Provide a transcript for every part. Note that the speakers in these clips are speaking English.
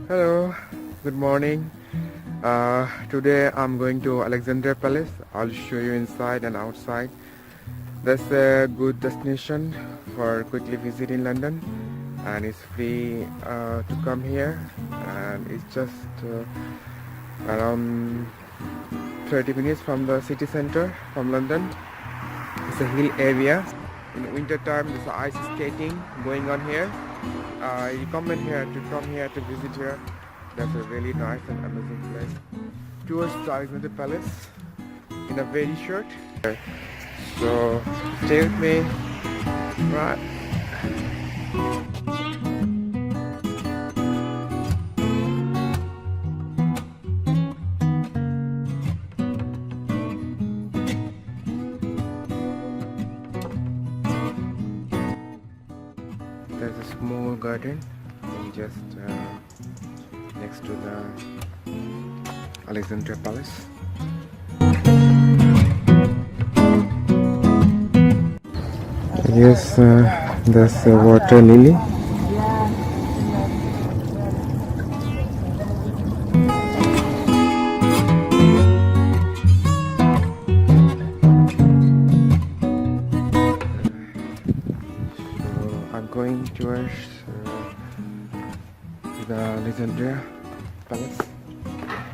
Hello, good morning. Today I'm going to Alexandra Palace. I'll show you inside and outside. That's a good destination for quickly visiting London, and it's free to come here, and it's just around 30 minutes from the city center from London. It's a hill area. In winter time there's ice skating going on here. I recommend here to come here to visit here. That's a really nice and amazing place. Towards the Alexandra Palace in a very short. So stay with me. Right. There's a small garden just next to the Alexandra Palace. Yes, that's a water lily. I'm going towards the Alexandra Palace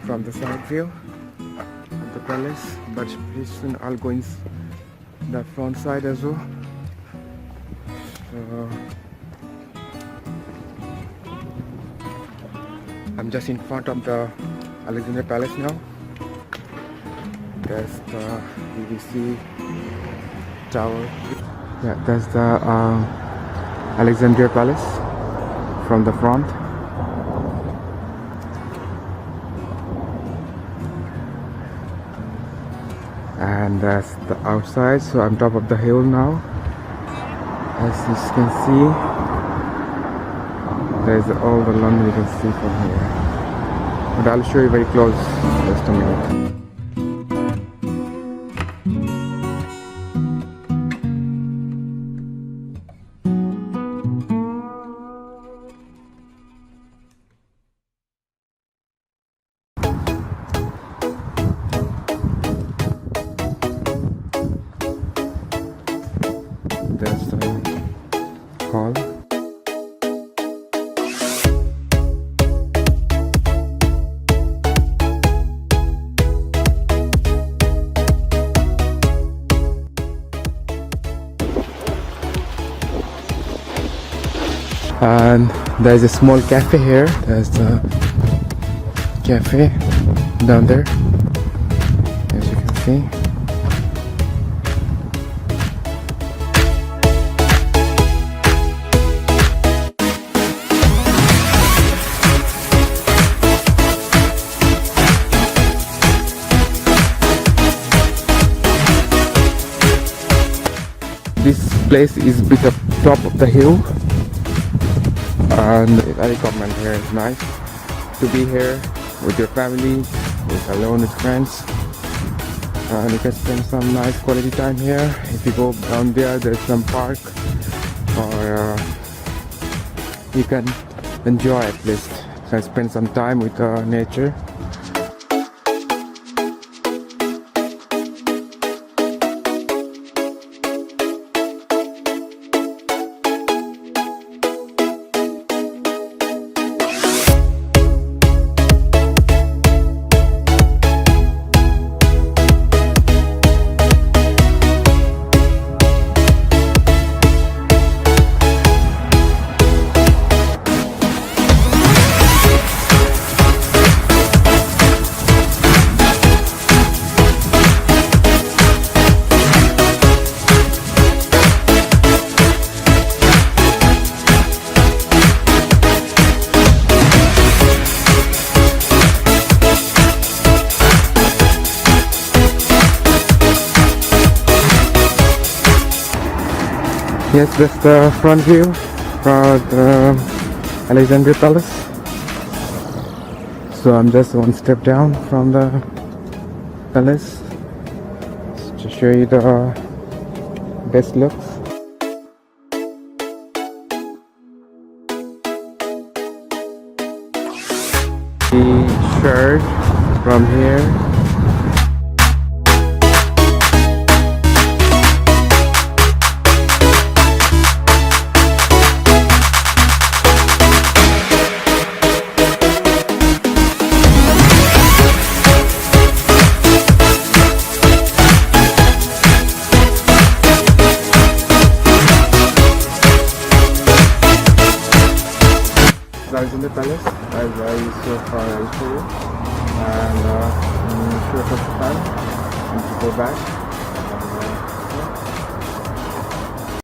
from the side view of the palace, but pretty soon I'll go in the front side as well. So I'm just in front of the Alexandra Palace now. That's the BBC Tower. Yeah, that's the Alexandra Palace from the front. And that's the outside. So I'm top of the hill now. As you can see, there's all the London you can see from here. But I'll show you very close just a minute. That's the hall. And there's a small cafe here. There's the cafe down there, as you can see. This place is a bit up top of the hill, and I recommend here. It's nice to be here with your family, with alone with friends, and you can spend some nice quality time here. If you go down there, there's some park, or you can enjoy at least and spend some time with nature. Yes, that's the front view for the Alexandra Palace. So I'm just one step down from the palace to show you the best looks. The shirt from here. Alexandra Palace, as I so far I'll show you, and I'm sure for the time, and to go back.